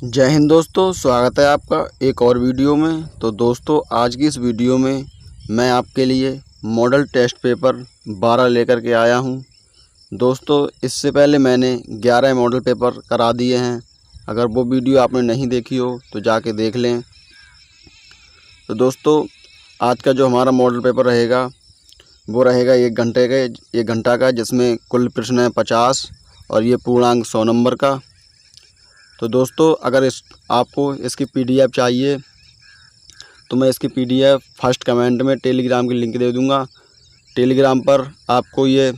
जय हिंद दोस्तों, स्वागत है आपका एक और वीडियो में। तो दोस्तों, आज की इस वीडियो में मैं आपके लिए मॉडल टेस्ट पेपर 12 लेकर के आया हूं। दोस्तों, इससे पहले मैंने 11 मॉडल पेपर करा दिए हैं। अगर वो वीडियो आपने नहीं देखी हो तो जाके देख लें। तो दोस्तों, आज का जो हमारा मॉडल पेपर रहेगा वो रहेगा 1 घंटा का, जिसमें कुल प्रश्न है 50 और ये पूर्णांक 100 नंबर का। तो दोस्तों, अगर आपको इसकी पीडीएफ चाहिए तो मैं इसकी पीडीएफ फर्स्ट कमेंट में टेलीग्राम की लिंक दे दूंगा। टेलीग्राम पर आपको ये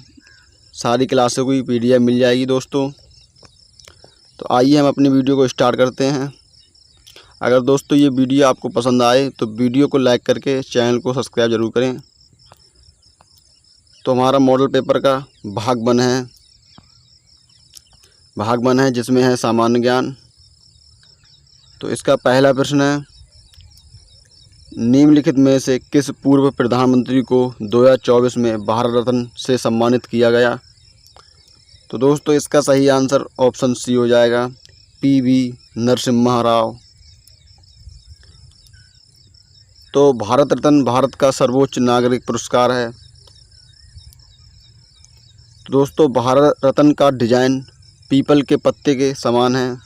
सारी क्लासों की पीडीएफ मिल जाएगी दोस्तों। तो आइए हम अपनी वीडियो को स्टार्ट करते हैं। अगर दोस्तों ये वीडियो आपको पसंद आए तो वीडियो को लाइक करके चैनल को सब्सक्राइब ज़रूर करें। तो हमारा मॉडल पेपर का भाग वन है जिसमें है सामान्य ज्ञान। तो इसका पहला प्रश्न है, निम्नलिखित में से किस पूर्व प्रधानमंत्री को 2024 में भारत रत्न से सम्मानित किया गया? तो दोस्तों, इसका सही आंसर ऑप्शन सी हो जाएगा, पीवी नरसिम्हा राव। तो भारत रत्न भारत का सर्वोच्च नागरिक पुरस्कार है। तो दोस्तों, भारत रत्न का डिजाइन पीपल के पत्ते के समान है।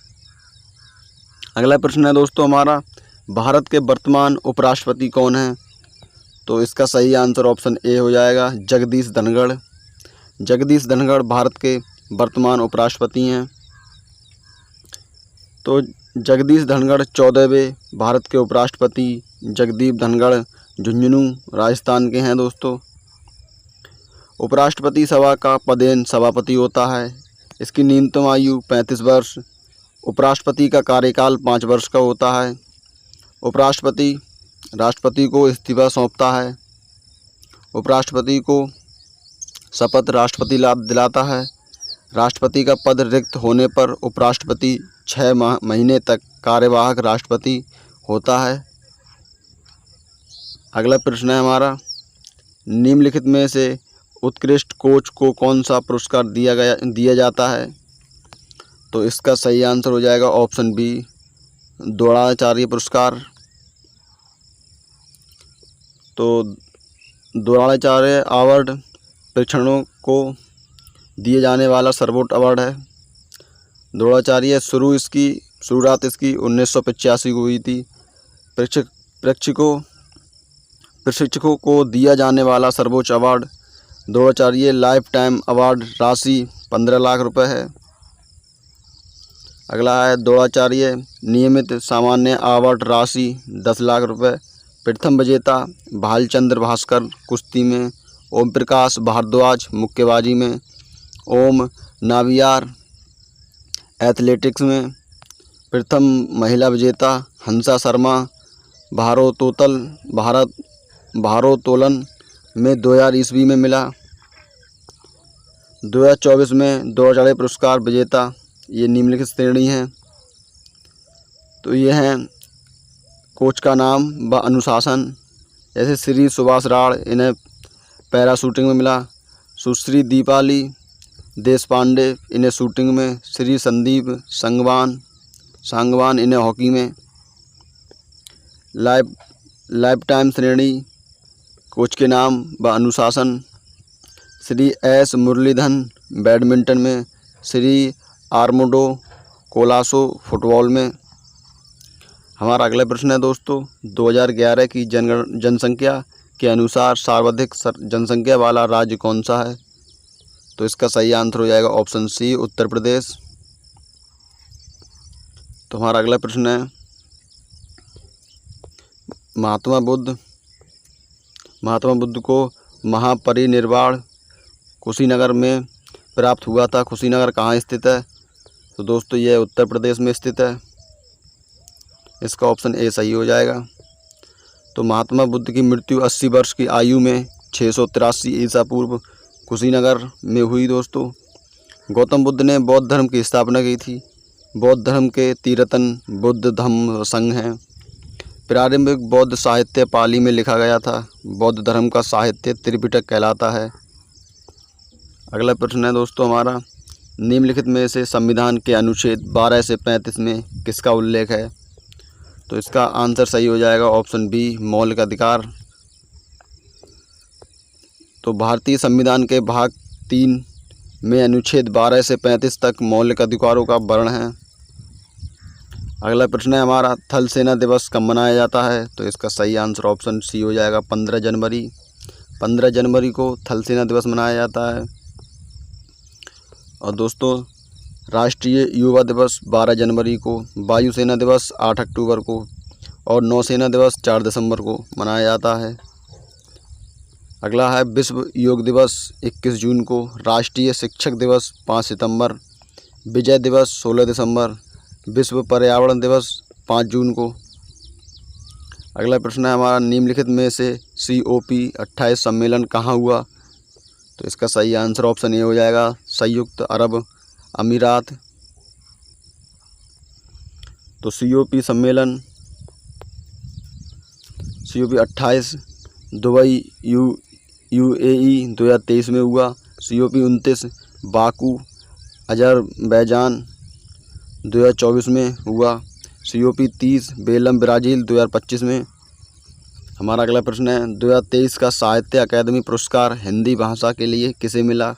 अगला प्रश्न है दोस्तों हमारा, भारत के वर्तमान उपराष्ट्रपति कौन हैं? तो इसका सही आंसर ऑप्शन ए हो जाएगा, जगदीश धनखड़। जगदीश धनखड़ भारत के वर्तमान उपराष्ट्रपति हैं। तो जगदीश धनखड़ 14वें भारत के उपराष्ट्रपति जगदीप धनखड़ झुंझुनू राजस्थान के हैं दोस्तों। उपराष्ट्रपति सभा का पदेन सभापति होता है। इसकी न्यूनतम आयु 35 वर्ष। उपराष्ट्रपति का कार्यकाल 5 वर्ष का होता है। उपराष्ट्रपति राष्ट्रपति को इस्तीफा सौंपता है। उपराष्ट्रपति को शपथ राष्ट्रपति दिलाता है। राष्ट्रपति का पद रिक्त होने पर उपराष्ट्रपति 6 महीने तक कार्यवाहक राष्ट्रपति होता है। अगला प्रश्न है हमारा, निम्नलिखित में से उत्कृष्ट कोच को कौन सा पुरस्कार दिया जाता है? तो इसका सही आंसर हो जाएगा ऑप्शन बी, द्रोणाचार्य पुरस्कार। तो द्रोणाचार्य अवार्ड प्रेक्षकों को दिए जाने वाला सर्वोच्च अवार्ड है। द्रोणाचार्य शुरुआत इसकी 1985 को हुई थी। प्रशिक्षकों को दिया जाने वाला सर्वोच्च award Dronacharya life time award, राशि 15 लाख रुपए है। अगला है द्रोणाचार्य नियमित सामान्य अवार्ड, राशि 10 लाख रुपए। प्रथम विजेता भालचंद्र भास्कर कुश्ती में, ओम प्रकाश भारद्वाज मुक्केबाजी में, ओम नाबियार एथलेटिक्स में। प्रथम महिला विजेता हंसा शर्मा भारोत्तोलन में 2000 ईस्वी में मिला। 2024 में द्रोणाचार्य पुरस्कार विजेता ये निम्नलिखित श्रेणी है। तो ये हैं कोच का नाम व अनुशासन, जैसे श्री सुभाष राण, इन्हें पैरा शूटिंग में मिला। सुश्री दीपाली देशपांडे, इन्हें शूटिंग में। श्री संदीप सांगवान, इन्हें हॉकी में। लाइफ टाइम श्रेणी कोच के नाम व अनुशासन, श्री एस मुरलीधरन बैडमिंटन में, श्री आर्मोडो कोलासो फुटबॉल में। हमारा अगला प्रश्न है दोस्तों, 2011 की जनसंख्या के अनुसार सर्वाधिक जनसंख्या वाला राज्य कौन सा है? तो इसका सही आंसर हो जाएगा ऑप्शन सी, उत्तर प्रदेश। तो हमारा अगला प्रश्न है, महात्मा बुद्ध को महापरिनिर्वाण कुशीनगर में प्राप्त हुआ था। कुशीनगर कहाँ स्थित है? तो दोस्तों, यह उत्तर प्रदेश में स्थित है। इसका ऑप्शन ए सही हो जाएगा। तो महात्मा बुद्ध की मृत्यु 80 वर्ष की आयु में 683 ईसा पूर्व कुशीनगर में हुई दोस्तों। गौतम बुद्ध ने बौद्ध धर्म की स्थापना की थी। बौद्ध धर्म के तीर्थन बुद्ध धम्म संघ हैं। प्रारंभिक बौद्ध साहित्य पाली में लिखा गया था। बौद्ध धर्म का साहित्य त्रिपिटक कहलाता है। अगला प्रश्न है दोस्तों हमारा, निम्नलिखित में से संविधान के अनुच्छेद 12 से 35 में किसका उल्लेख है? तो इसका आंसर सही हो जाएगा ऑप्शन बी, मौलिक अधिकार। तो भारतीय संविधान के भाग 3 में अनुच्छेद 12 से 35 तक मौलिक अधिकारों का वर्णन है। अगला प्रश्न है हमारा, थल सेना दिवस कब मनाया जाता है? तो इसका सही आंसर ऑप्शन सी हो जाएगा 15 जनवरी। 15 जनवरी को थल सेना दिवस मनाया जाता है। और दोस्तों, राष्ट्रीय युवा दिवस 12 जनवरी को, वायुसेना दिवस 8 अक्टूबर को और नौसेना दिवस 4 दिसंबर को मनाया जाता है। अगला है विश्व योग दिवस 21 जून को, राष्ट्रीय शिक्षक दिवस 5 सितंबर, विजय दिवस 16 दिसंबर, विश्व पर्यावरण दिवस 5 जून को। अगला प्रश्न है हमारा, निम्नलिखित में से COP 28 सम्मेलन कहाँ हुआ? तो इसका सही आंसर ऑप्शन ए हो जाएगा, संयुक्त अरब अमीरात। तो COP सम्मेलन COP 28 दुबई UAE 2023 में हुआ। COP 29 बाकू अजरबैजान 2024 में हुआ। COP 30 बेलम ब्राज़ील 2025 में। हमारा अगला प्रश्न है, 2023 का साहित्य अकादमी पुरस्कार हिंदी भाषा के लिए किसे मिला?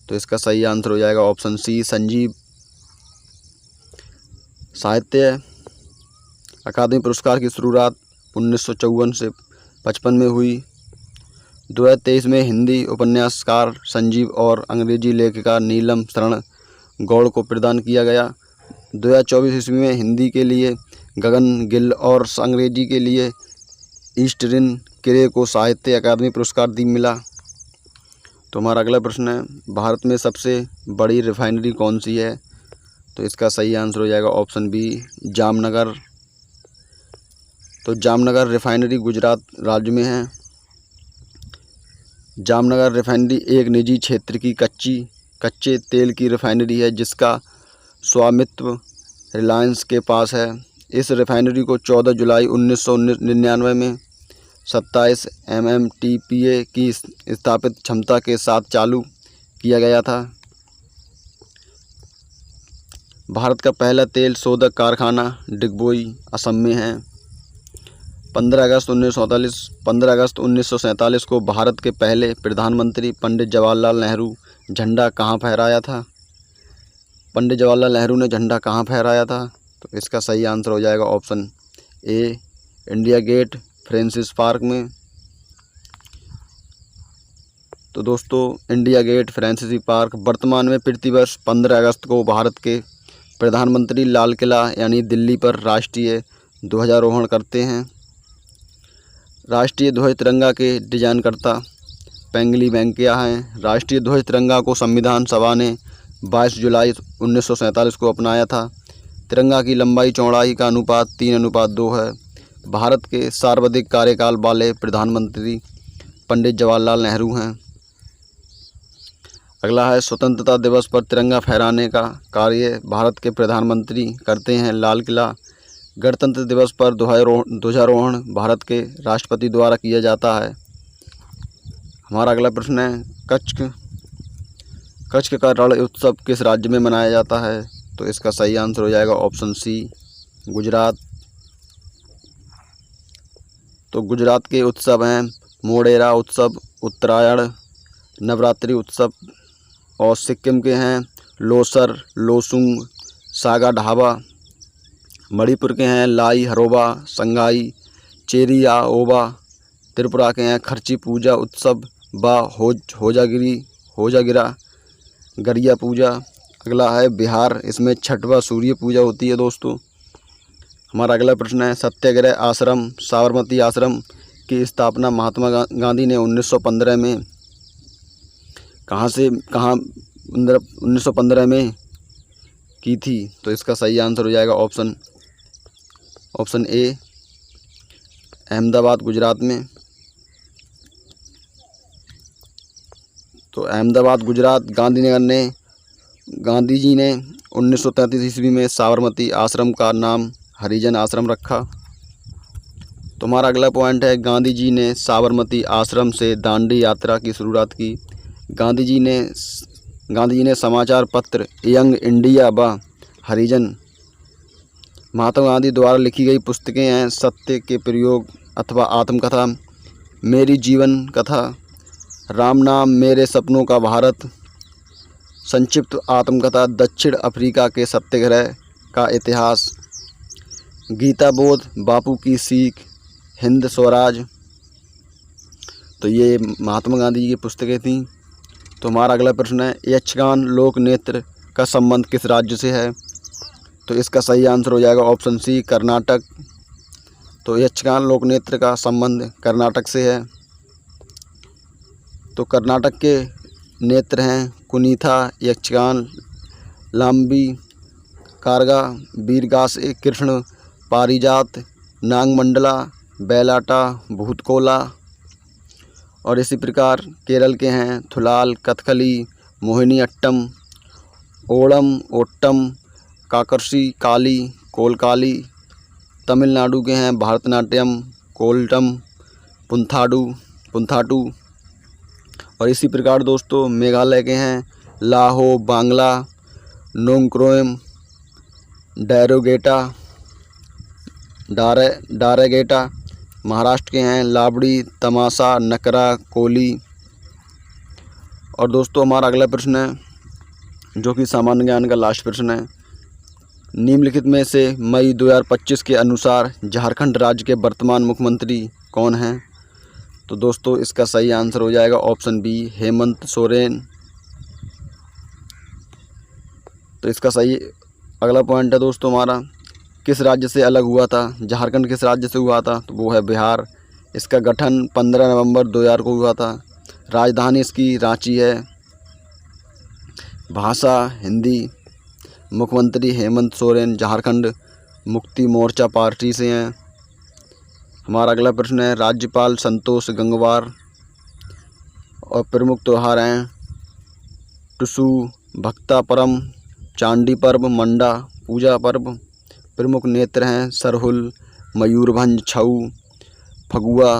तो इसका सही आंसर हो जाएगा ऑप्शन सी, संजीव। साहित्य अकादमी पुरस्कार की शुरुआत 1954 से 55 में हुई। 2023 में हिंदी उपन्यासकार संजीव और अंग्रेजी लेखिका नीलम शरण गौड़ को प्रदान किया गया। 2024 ईस्वी में हिंदी के लिए गगन गिल और अंग्रेजी के लिए ईस्टरिन किरे को साहित्य अकादमी पुरस्कार मिला। तो हमारा अगला प्रश्न है, भारत में सबसे बड़ी रिफाइनरी कौन सी है? तो इसका सही आंसर हो जाएगा ऑप्शन बी, जामनगर। तो जामनगर रिफाइनरी गुजरात राज्य में है। जामनगर रिफाइनरी एक निजी क्षेत्र की कच्चे तेल की रिफाइनरी है जिसका स्वामित्व रिलायंस के पास है। इस रिफाइनरी को 14 जुलाई 1999 में 27 MMTPA की स्थापित क्षमता के साथ चालू किया गया था। भारत का पहला तेल शोधक कारखाना डिगबोई असम में है। 15 अगस्त 1947 को भारत के पहले प्रधानमंत्री पंडित जवाहरलाल नेहरू झंडा कहाँ फहराया था? पंडित जवाहरलाल नेहरू ने झंडा कहाँ फहराया था? तो इसका सही आंसर हो जाएगा option A, India Gate Francis Park में। तो दोस्तों, इंडिया गेट फ्रांसिस पार्क वर्तमान में प्रतिवर्ष 15 अगस्त को भारत के प्रधानमंत्री लाल किला यानी दिल्ली पर राष्ट्रीय ध्वजारोहण करते हैं। राष्ट्रीय ध्वज तिरंगा के डिजाइनकर्ता पेंगली वेंकैया हैं। राष्ट्रीय ध्वज तिरंगा को संविधान सभा ने 22 जुलाई 1947 को अपनाया था। तिरंगा की लंबाई चौड़ाई का अनुपात 3:2 है। भारत के सर्वाधिक कार्यकाल वाले प्रधानमंत्री पंडित जवाहरलाल नेहरू हैं। अगला है, स्वतंत्रता दिवस पर तिरंगा फहराने का कार्य भारत के प्रधानमंत्री करते हैं लाल किला। गणतंत्र दिवस पर ध्वजारोहण भारत के राष्ट्रपति द्वारा किया जाता है। हमारा अगला प्रश्न है, कच्छ का रण उत्सव किस राज्य में मनाया जाता है? तो इसका सही आंसर हो जाएगा ऑप्शन सी, गुजरात। तो गुजरात के उत्सव हैं मोढेरा उत्सव, उत्तरायण, नवरात्रि उत्सव। और सिक्किम के हैं लोसर, लोसुंग, सागा ढाबा। मणिपुर के हैं लाई हरोबा, संगाई, चेरिया ओबा। त्रिपुरा के हैं खर्ची पूजा उत्सव व होजागिरा गरिया पूजा। अगला है बिहार, इसमें छठ व सूर्य पूजा होती है दोस्तों। हमारा अगला प्रश्न है, सत्याग्रह आश्रम साबरमती आश्रम की स्थापना महात्मा गांधी ने 1915 में कहाँ 1915 में की थी? तो इसका सही आंसर हो जाएगा ऑप्शन ए, अहमदाबाद गुजरात में। तो अहमदाबाद गुजरात गांधी जी ने 1933 ईस्वी में साबरमती आश्रम का नाम हरिजन आश्रम रखा। तो हमारा अगला पॉइंट है, गांधी जी ने साबरमती आश्रम से दांडी यात्रा की शुरुआत की। गांधी जी ने गांधी जी ने समाचार पत्र यंग इंडिया व हरिजन। महात्मा गांधी द्वारा लिखी गई पुस्तकें हैं सत्य के प्रयोग अथवा आत्मकथा, मेरी जीवन कथा, राम नाम मेरे सपनों का भारत, संक्षिप्त आत्मकथा दक्षिण अफ्रीका के सत्याग्रह का इतिहास, गीता बोध, बापू की सीख, हिंद स्वराज। तो ये महात्मा गांधी जी की पुस्तकें थीं। तो हमारा अगला प्रश्न है, यक्षगान लोक नृत्य का संबंध किस राज्य से है? तो इसका सही आंसर हो जाएगा ऑप्शन सी, कर्नाटक। तो यक्षगान लोक नृत्य का संबंध कर्नाटक से है। तो कर्नाटक के नृत्य हैं कुनीथा, यक्षगान, लाम्बी, कारगा, वीरगासे, कृष्ण पारिजात, नागमंडला, बैलाटा, भूतकोला। और इसी प्रकार केरल के हैं थुलाल, कथकली, मोहिनी अट्टम, ओणम, ओट्टम, काकरसी, काली, कोलकाली। तमिलनाडु के हैं भरतनाट्यम, कोल्टम, पुंथाटू। और इसी प्रकार दोस्तों मेघालय के हैं लाहो, बांग्ला, नोंगक्रोम, डारेगेटा। महाराष्ट्र के हैं लावड़ी, तमाशा, नकरा, कोली। और दोस्तों हमारा अगला प्रश्न है जो कि सामान्य ज्ञान का लास्ट प्रश्न है, निम्नलिखित में से मई 2025 के अनुसार झारखंड राज्य के वर्तमान मुख्यमंत्री कौन हैं? तो दोस्तों इसका सही आंसर हो जाएगा ऑप्शन बी, हेमंत सोरेन। तो इसका सही अगला पॉइंट है दोस्तों हमारा, किस राज्य से अलग हुआ था? झारखंड किस राज्य से हुआ था? तो वो है बिहार। इसका गठन 15 नवंबर 2000 को हुआ था। राजधानी इसकी रांची है। भाषा हिंदी। मुख्यमंत्री हेमंत सोरेन झारखंड मुक्ति मोर्चा पार्टी से हैं। हमारा अगला प्रश्न है, राज्यपाल संतोष गंगवार। और प्रमुख त्यौहार हैं टुसु, भक्ता परम, चांडी पर्व, मंडा पूजा पर्व। प्रमुख नेत्र हैं सरहुल, मयूरभंज, छऊ, फगुआ,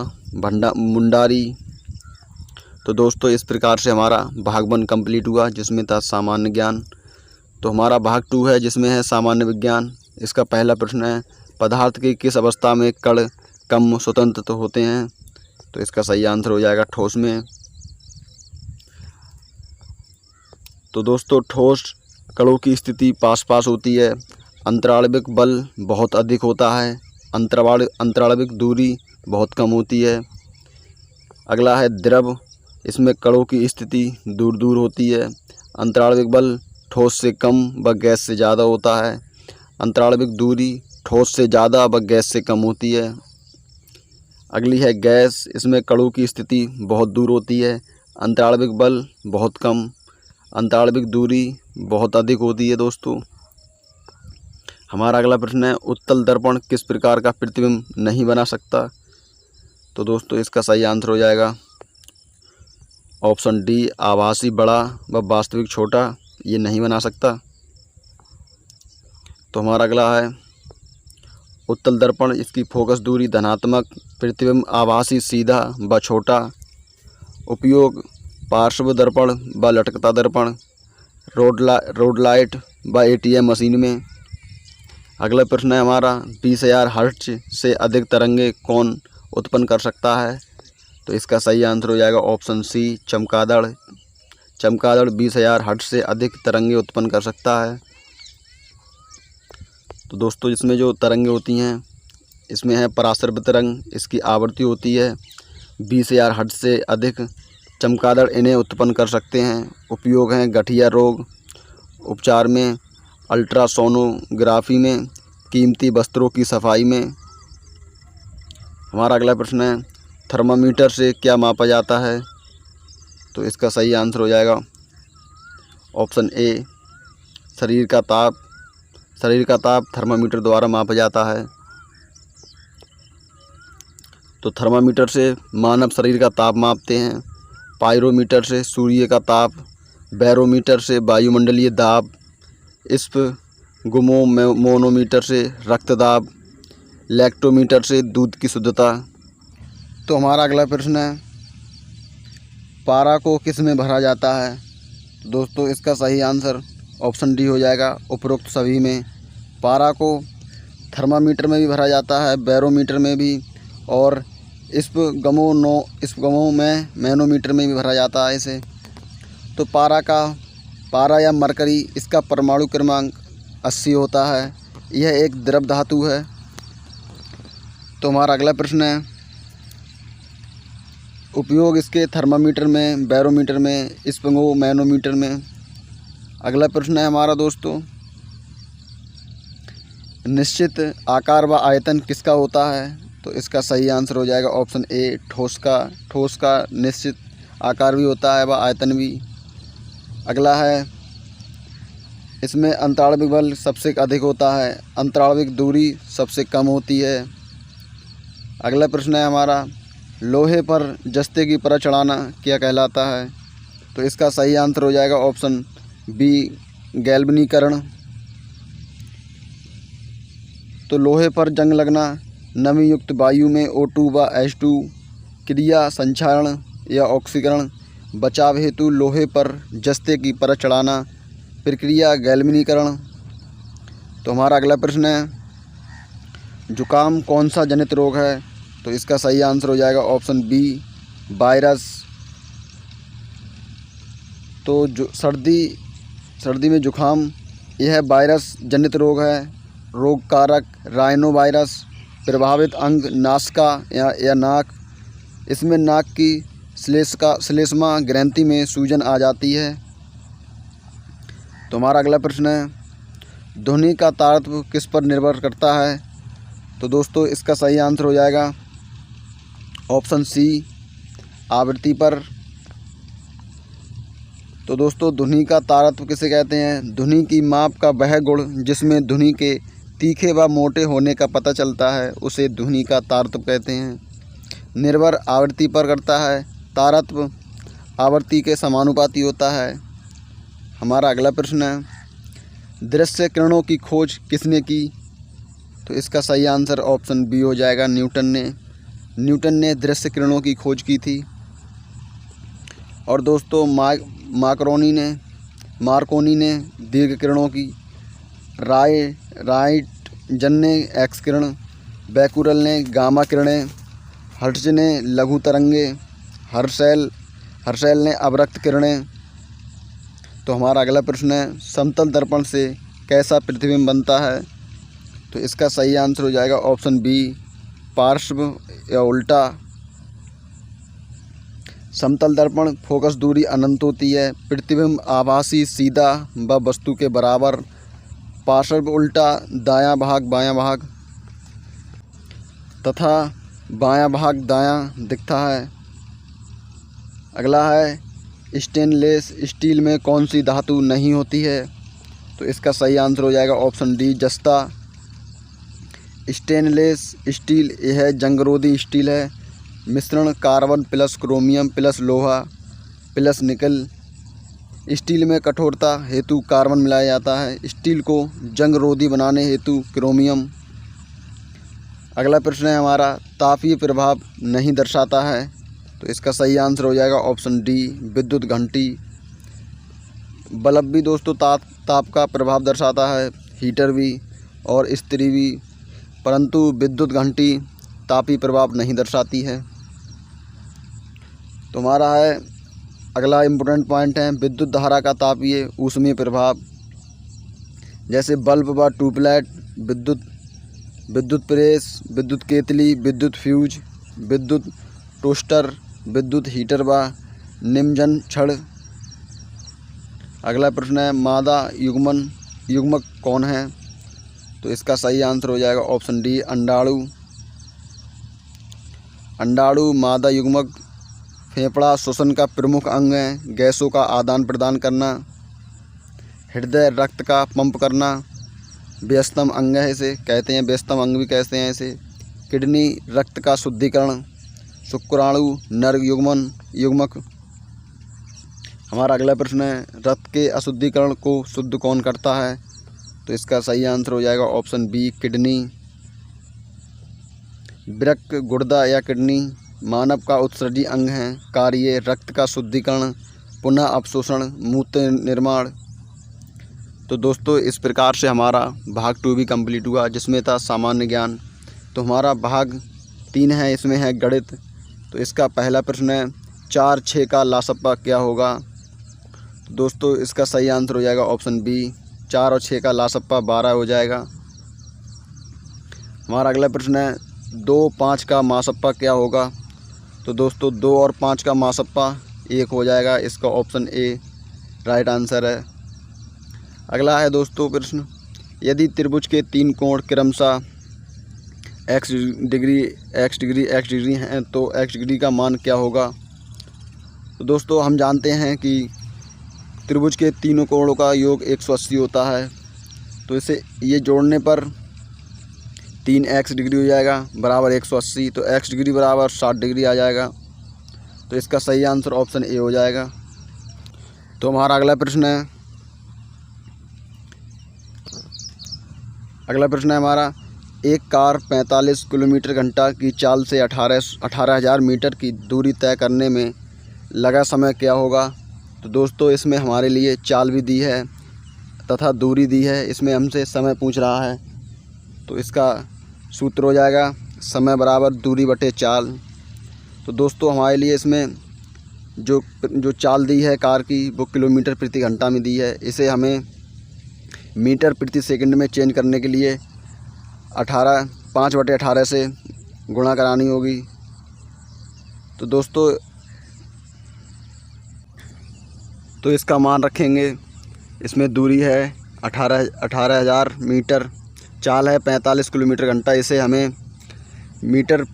मुंडारी। तो दोस्तों इस प्रकार से हमारा भाग 1 कंप्लीट हुआ जिसमें था सामान्य ज्ञान। तो हमारा भाग 2 है जिसमें है सामान्य विज्ञान। इसका पहला प्रश्न है, पदार्थ की किस अवस्था में कण कम स्वतंत्र होते हैं? तो इसका सही आंसर हो जाएगा ठोस में। तो दोस्तों ठोस कणों की स्थिति पास पास होती है। अंतराणविक बल बहुत अधिक होता है। अंतराणविक दूरी बहुत कम होती है। अगला है द्रव, इसमें कणों की स्थिति दूर दूर होती है। अंतराणविक बल ठोस से कम व गैस से ज़्यादा होता है। अंतराणविक दूरी ठोस से ज़्यादा व गैस से कम होती है। अगली है गैस, इसमें कणों की स्थिति बहुत दूर होती है। अंतराणविक बल बहुत कम, अंतराणविक दूरी बहुत अधिक होती है दोस्तों। हमारा अगला प्रश्न है, उत्तल दर्पण किस प्रकार का प्रतिबिंब नहीं बना सकता? तो दोस्तों इसका सही आंसर हो जाएगा ऑप्शन डी, आभासी बड़ा व वास्तविक छोटा ये नहीं बना सकता। तो हमारा अगला है, उत्तल दर्पण इसकी फोकस दूरी धनात्मक, प्रतिबिंब आभासी सीधा व छोटा। उपयोग पार्श्व दर्पण व लटकता दर्पण, रोड लाइट व एटीएम मशीन में। अगला प्रश्न है हमारा, 20,000 हर्ट्ज से अधिक तरंगे कौन उत्पन्न कर सकता है? तो इसका सही आंसर हो जाएगा ऑप्शन सी, चमगादड़। चमगादड़ 20,000 हर्ट्ज से अधिक तरंगे उत्पन्न कर सकता है। तो दोस्तों इसमें जो तरंगे होती हैं इसमें है पराश्रव्य तरंग, इसकी आवृत्ति होती है 20,000 हर्ट्ज से अधिक। चमगादड़ इन्हें उत्पन्न कर सकते हैं। उपयोग हैं गठिया रोग उपचार में, अल्ट्रासोनोग्राफी में, कीमती वस्त्रों की सफाई में। हमारा अगला प्रश्न है, थर्मामीटर से क्या मापा जाता है? तो इसका सही आंसर हो जाएगा ऑप्शन ए, शरीर का ताप। शरीर का ताप थर्मामीटर द्वारा मापा जाता है। तो थर्मामीटर से मानव शरीर का ताप मापते हैं, पायरोमीटर से सूर्य का ताप, बैरोमीटर से वायुमंडलीय दाब, स्फगमोमीटर से रक्तदाब, लैक्टोमीटर से दूध की शुद्धता। तो हमारा अगला प्रश्न है, पारा को किस में भरा जाता है? दोस्तों इसका सही आंसर ऑप्शन डी हो जाएगा। उपरोक्त सभी में पारा को थर्मामीटर में भी भरा जाता है, बैरोमीटर में भी, और इस्पगमों में मैनोमीटर में भी भरा जाता है इसे। तो पारा या मरकरी, इसका परमाणु क्रमांक 80 होता है। यह एक द्रव धातु है। तो हमारा अगला प्रश्न है, उपयोग इसके थर्मामीटर में, बैरोमीटर में, इस्पगो मैनोमीटर में। अगला प्रश्न है हमारा दोस्तों, निश्चित आकार व आयतन किसका होता है? तो इसका सही आंसर हो जाएगा ऑप्शन ए, ठोस का। ठोस का निश्चित आकार भी होता है व आयतन भी। अगला है, इसमें अंतराळविक बल सबसे अधिक होता है, अंतराळविक दूरी सबसे कम होती है। अगला प्रश्न है हमारा, लोहे पर जस्ते की परत चढ़ाना क्या कहलाता है? तो इसका सही आंसर हो जाएगा ऑप्शन बी, गैल्वनीकरण। तो लोहे पर जंग लगना, नमी युक्त वायु में O2 व H2 क्रिया संक्षारण या ऑक्सीकरण, बचाव हेतु लोहे पर जस्ते की परत चढ़ाना, प्रक्रिया गैल्वनीकरण। तो हमारा अगला प्रश्न है, जुकाम कौन सा जनित रोग है? तो इसका सही आंसर हो जाएगा ऑप्शन बी, वायरस। तो जो सर्दी में जुखाम, यह वायरस जनित रोग है। रोग कारक राइनो वायरस। प्रभावित अंग नासिका या नाक, इसमें नाक की श्लेष्मा ग्रंथि में सूजन आ जाती है। तो हमारा अगला प्रश्न है, ध्वनि का तारतम्य किस पर निर्भर करता है? तो दोस्तों इसका सही आंसर हो जाएगा ऑप्शन सी, आवृत्ति पर। तो दोस्तों ध्वनि का तारतम्य किसे कहते हैं? ध्वनि की माप का वह गुण जिसमें ध्वनि के तीखे व मोटे होने का पता चलता है, उसे ध्वनि का तारतम्य कहते हैं। निर्भर आवृत्ति पर करता है, तारतम्य आवृत्ति के समानुपाती होता है। हमारा अगला प्रश्न है, दृश्य किरणों की खोज किसने की? तो इसका सही आंसर ऑप्शन बी हो जाएगा, न्यूटन ने दृश्य किरणों की खोज की थी। और दोस्तों मार्कोनी ने दीर्घ किरणों की, राइटजन ने एक्स किरण, बैकुरल ने गामा किरणें, हर्ट्ज ने लघु तरंगे, हर्शेल ने अवरक्त किरणें। तो हमारा अगला प्रश्न है, समतल दर्पण से कैसा प्रतिबिंब बनता है? तो इसका सही आंसर हो जाएगा ऑप्शन बी, पार्श्व या उल्टा। समतल दर्पण फोकस दूरी अनंत होती है। प्रतिबिंब आभासी सीधा व वस्तु के बराबर। पार्श्व उल्टा, दायां भाग बायां भाग तथा बायां भाग दायां दिखता है। अगला है, स्टेनलेस स्टील में कौन सी धातु नहीं होती है? तो इसका सही आंसर हो जाएगा ऑप्शन डी, जस्ता। स्टेनलेस स्टील यह जंगरोधी स्टील है। मिश्रण कार्बन प्लस क्रोमियम प्लस लोहा प्लस निकल। स्टील में कठोरता हेतु कार्बन मिलाया जाता है। स्टील को जंगरोधी बनाने हेतु क्रोमियम। अगला प्रश्न है हमारा, तापीय प्रभाव नहीं दर्शाता है। तो इसका सही आंसर हो जाएगा ऑप्शन डी, विद्युत घंटी। बल्ब भी दोस्तों ताप का प्रभाव दर्शाता है, हीटर भी और इस्त्री भी, परंतु विद्युत घंटी तापीय प्रभाव नहीं दर्शाती है। तो हमारा है अगला इम्पोर्टेंट पॉइंट है, विद्युत धारा का तापीय ऊष्मीय प्रभाव। जैसे बल्ब व ट्यूबलाइट, विद्युत प्रेस, विद्युत केतली, विद्युत फ्यूज, विद्युत टोस्टर, विद्युत हीटर व निमज्जन छड़। अगला प्रश्न है, मादा युग्मक कौन है? तो इसका सही आंसर हो जाएगा ऑप्शन डी, अंडाणु। अंडाणु मादा युग्मक। फेफड़ा श्वसन का प्रमुख अंग है, गैसों का आदान प्रदान करना। हृदय रक्त का पंप करना। व्यस्तम अंग है, इसे कहते हैं, व्यस्तम अंग भी कहते हैं इसे। किडनी रक्त का शुद्धिकरण। शुक्राणु नर युग्मक। हमारा अगला प्रश्न है, रक्त के अशुद्धिकरण को शुद्ध कौन करता है? तो इसका सही आंसर हो जाएगा ऑप्शन बी, किडनी। वृक्क गुर्दा या किडनी मानव का उत्सर्जी अंग है। कार्य रक्त का शुद्धिकरण, पुनः अवशोषण, मूत्र निर्माण। तो दोस्तों इस प्रकार से हमारा भाग 2 भी कंप्लीट हुआ, जिसमें था सामान्य ज्ञान। तो हमारा भाग 3 है, इसमें है गणित। तो इसका पहला प्रश्न है 4 6 का लासप्पा क्या होगा। तो दोस्तों इसका सही आंसर हो जाएगा ऑप्शन बी, 4 और 6 का लासप्पा 12 हो जाएगा। हमारा अगला प्रश्न है 2 5 का मासप्पा क्या होगा। तो दोस्तों 2 और 5 का मासप्पा 1 हो जाएगा, इसका ऑप्शन ए राइट आंसर है। अगला है दोस्तों प्रश्न, यदि त्रिभुज के 3 कोण क्रमशः x डिग्री हैं तो x डिग्री का मान क्या होगा। तो दोस्तों हम जानते हैं कि त्रिभुज के तीनों कोणों का योग 180 होता है। तो इसे ये जोड़ने पर 3x डिग्री हो जाएगा बराबर 180। तो x डिग्री बराबर 60 डिग्री आ जाएगा। तो इसका सही आंसर ऑप्शन ए हो जाएगा। तो हमारा अगला प्रश्न है हमारा, एक कार 45 किलोमीटर घंटा की चाल से 18,000 मीटर की दूरी तय करने में लगा समय क्या होगा। तो दोस्तों इसमें हमारे लिए चाल भी दी है तथा दूरी दी है, इसमें हमसे समय पूछ रहा है। तो इसका सूत्र हो जाएगा समय बराबर दूरी बटे चाल। तो दोस्तों हमारे लिए इसमें जो चाल दी है कार की वो किलोमीटर प्रति घंटा में दी है। इसे हमें मीटर प्रति सेकंड में चेंज करने के लिए 5/18 से गुणा करानी होगी। तो दोस्तों तो इसका मान रखेंगे, इसमें दूरी है 18,000 मीटर, चाल है 45 किलोमीटर घंटा, इसे हमें मीटर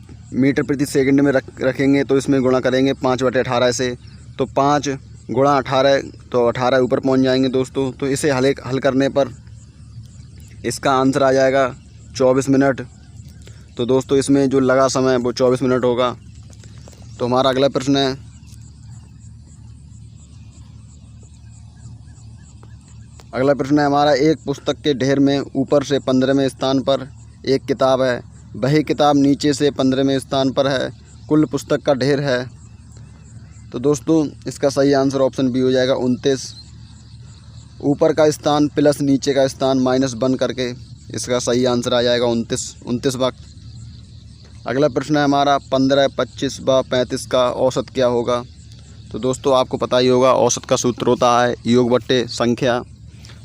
प्रति सेकंड में रखेंगे। तो इसमें गुणा करेंगे 5/18 से, तो 5 गुणा 18, तो 18 ऊपर पहुंच जाएंगे दोस्तों। तो इसे हल करने पर इसका आंसर आ जाएगा 24 मिनट। तो दोस्तों इसमें जो लगा समय वो 24 मिनट होगा। तो हमारा अगला प्रश्न है, हमारा, एक पुस्तक के ढेर में ऊपर से 15वें स्थान पर एक किताब है, वही किताब नीचे से 15वें स्थान पर है, कुल पुस्तक का ढेर है। तो दोस्तों इसका सही आंसर ऑप्शन बी हो जाएगा 29। ऊपर का स्थान प्लस नीचे का स्थान माइनस बन करके इसका सही आंसर आ जाएगा 29 वक्त। अगला प्रश्न है हमारा, 15, 25 व 35 का औसत क्या होगा। तो दोस्तों आपको पता ही होगा औसत का सूत्र होता है योग बट्टे संख्या।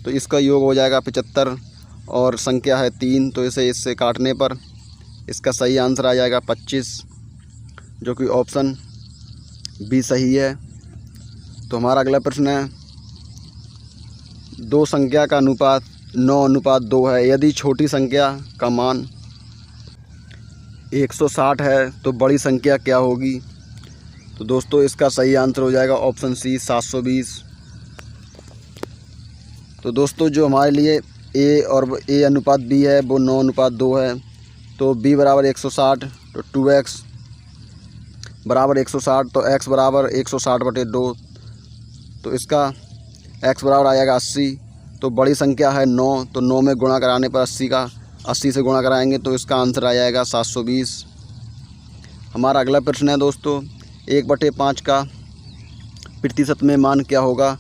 तो इसका योग हो जाएगा 75 और संख्या है 3, तो इससे काटने पर इसका सही आंसर आ जाएगा 25, जो कि ऑप्शन बी सही है। तो हमारा अगला प्रश्न है, 2 संख्या का अनुपात 9:2 है, यदि छोटी संख्या का मान 160 है तो बड़ी संख्या क्या होगी। तो दोस्तों इसका सही आंसर हो जाएगा ऑप्शन सी 720। तो दोस्तों जो हमारे लिए ए अनुपात बी है वो 9:2 है। तो बी बराबर 160, तो 2x बराबर 160, तो x बराबर 160/2। तो इसका x बराबर आ जाएगा 80। तो बड़ी संख्या है 9, तो 9 में गुणा कराने पर 80 से गुणा कराएंगे तो इसका आंसर आ जाएगा 720। हमारा अगला प्रश्न है दोस्तों, 1/5 का प्रतिशत में मान क्या होगा।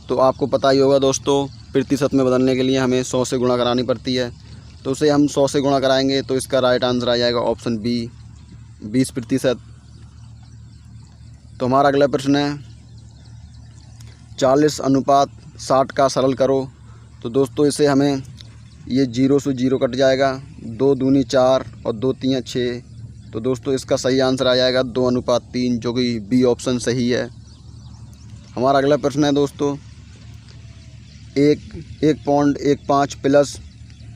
तो आपको पता ही होगा दोस्तों, प्रतिशत में बदलने के लिए हमें 100 से गुणा करानी पड़ती है। तो उसे हम 100 से गुणा कराएंगे तो इसका राइट आंसर आ जाएगा ऑप्शन बी 20%। तो हमारा अगला प्रश्न है, 40:60 का सरल करो। तो दोस्तों इसे हमें ये 0 से 0 कट जाएगा, 2 दूनी 4 और 2 तियाँ 6। तो दोस्तों इसका सही आंसर आ जाएगा 2:3, जो कि बी ऑप्शन सही है। हमारा अगला प्रश्न है दोस्तों, 1.15 प्लस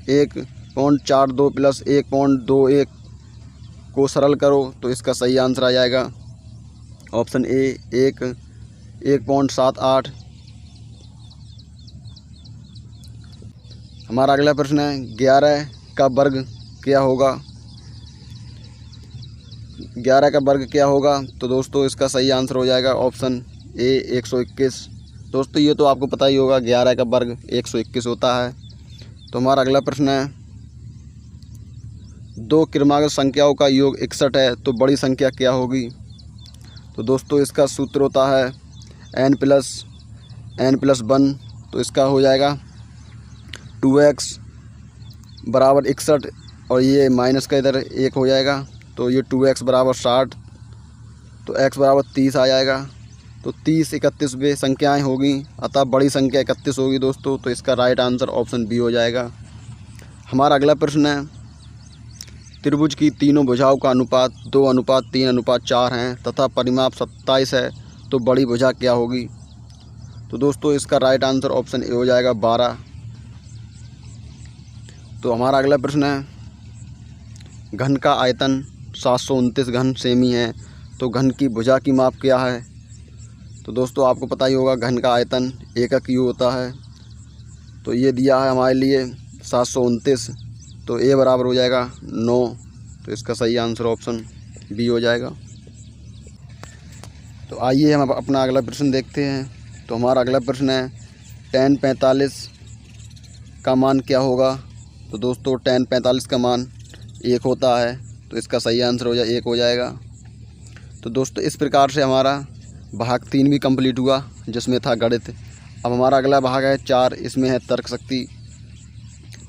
1.42 प्लस 1.21 को सरल करो। तो इसका सही आंसर आ जाएगा ऑप्शन ए 1.78। हमारा अगला प्रश्न है, 11 का वर्ग क्या होगा। 11 का वर्ग क्या होगा। तो दोस्तों इसका सही आंसर हो जाएगा ऑप्शन ए 121। दोस्तों ये तो आपको पता ही होगा 11 का वर्ग 121 होता है। तो हमारा अगला प्रश्न है, 2 क्रमागत संख्याओं का योग 61 है तो बड़ी संख्या क्या होगी। तो दोस्तों इसका सूत्र होता है n+1, तो इसका हो जाएगा 2x बराबर 61 और ये माइनस का इधर 1 हो जाएगा, तो ये 2x बराबर 60, तो x बराबर 30 आ जाएगा। तो 30 31वें संख्याएँ होगी, अतः बड़ी संख्या 31 होगी दोस्तों। तो इसका राइट आंसर ऑप्शन बी हो जाएगा। हमारा अगला प्रश्न है, त्रिभुज की तीनों भुजाओं का अनुपात 2:3:4 हैं तथा परिमाप 27 है, तो बड़ी भुजा क्या होगी? तो दोस्तों इसका राइट आंसर ऑप्शन ए हो जाएगा 12। तो हमारा अगला प्रश्न है, घन का आयतन 729 घन सेमी है, तो घन की भुजा की माप क्या है? तो दोस्तों आपको पता ही होगा घन का आयतन एकक यू होता है। तो ये दिया है हमारे लिए 729, तो ए बराबर हो जाएगा 9, तो इसका सही आंसर ऑप्शन बी हो जाएगा। तो आइए हम अपना अगला प्रश्न देखते हैं। तो हमारा अगला प्रश्न है, tan 45 का मान क्या होगा? तो दोस्तों tan 45 का मान 1 होता है, तो इसका सही आंसर हो जाए 1 हो जाएगा। तो दोस्तों इस प्रकार से हमारा भाग 3 भी कंप्लीट हुआ, जिसमें था गणित। अब हमारा अगला भाग है 4, इसमें है तर्क शक्ति।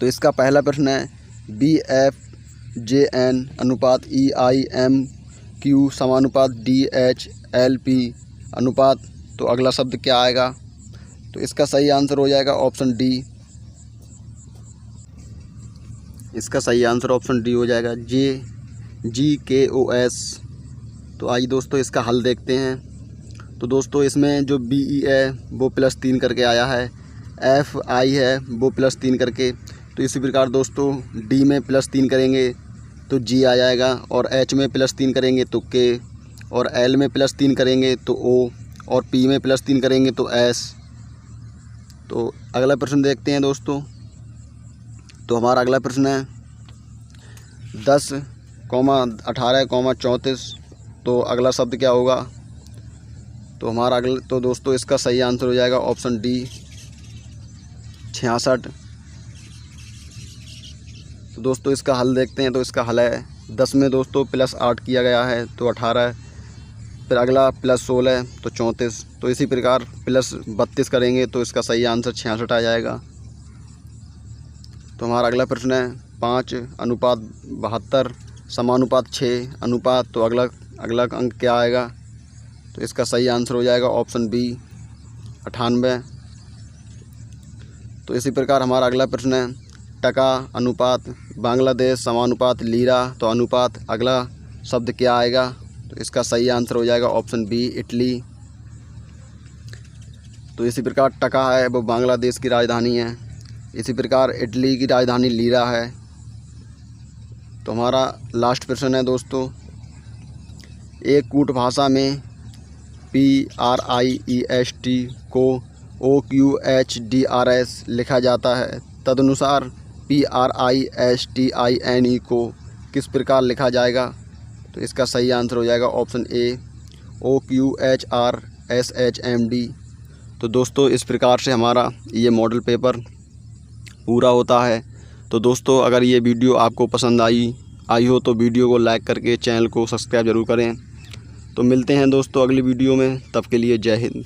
तो इसका पहला प्रश्न है, BFJN अनुपात EIMQ समानुपात DHLP अनुपात, तो अगला शब्द क्या आएगा? तो इसका सही आंसर हो जाएगा ऑप्शन डी। इसका सही आंसर ऑप्शन डी हो जाएगा, JGKOS। तो आइए दोस्तों इसका हल देखते हैं। तो दोस्तों इसमें जो BE है वो +3 करके आया है, FI है वो +3 करके। तो इसी प्रकार दोस्तों D में +3 करेंगे तो G आ जाएगा, और H में +3 करेंगे तो K, और L में +3 करेंगे तो O, और P में +3 करेंगे तो S। तो अगला प्रश्न देखते हैं दोस्तों। तो हमारा अगला प्रश्न है 10,18,34, तो अगला शब्द क्या होगा? तो दोस्तों इसका सही आंसर हो जाएगा ऑप्शन डी 66। तो दोस्तों इसका हल देखते हैं। तो इसका हल है 10 में दोस्तों +8 किया गया है तो 18, फिर अगला +16 तो 34, तो इसी प्रकार +32 करेंगे तो इसका सही आंसर 66 आ जाएगा। तो हमारा अगला प्रश्न है 5:72 समानुपात 6 अनुपात, तो अगला अंक क्या आएगा? तो इसका सही आंसर हो जाएगा ऑप्शन बी 98। तो इसी प्रकार हमारा अगला प्रश्न है, टका अनुपात बांग्लादेश समानुपात लीरा, तो अनुपात अगला शब्द क्या आएगा? तो इसका सही आंसर हो जाएगा ऑप्शन बी इटली। तो इसी प्रकार टका है वो बांग्लादेश की राजधानी है, इसी प्रकार इटली की राजधानी लीरा है। तो हमारा लास्ट प्रश्न है दोस्तों, एक कूट भाषा में PRIEST को OQHDRS लिखा जाता है, तदनुसार PRISTINE को किस प्रकार लिखा जाएगा? तो इसका सही आंसर हो जाएगा ऑप्शन ए OQHRSHMD। तो दोस्तों इस प्रकार से हमारा ये मॉडल पेपर पूरा होता है। तो दोस्तों अगर ये वीडियो आपको पसंद आई हो तो वीडियो को लाइक करके चैनल को सब्सक्राइब ज़रूर करें। तो मिलते हैं दोस्तों अगली वीडियो में, तब के लिए जय हिंद।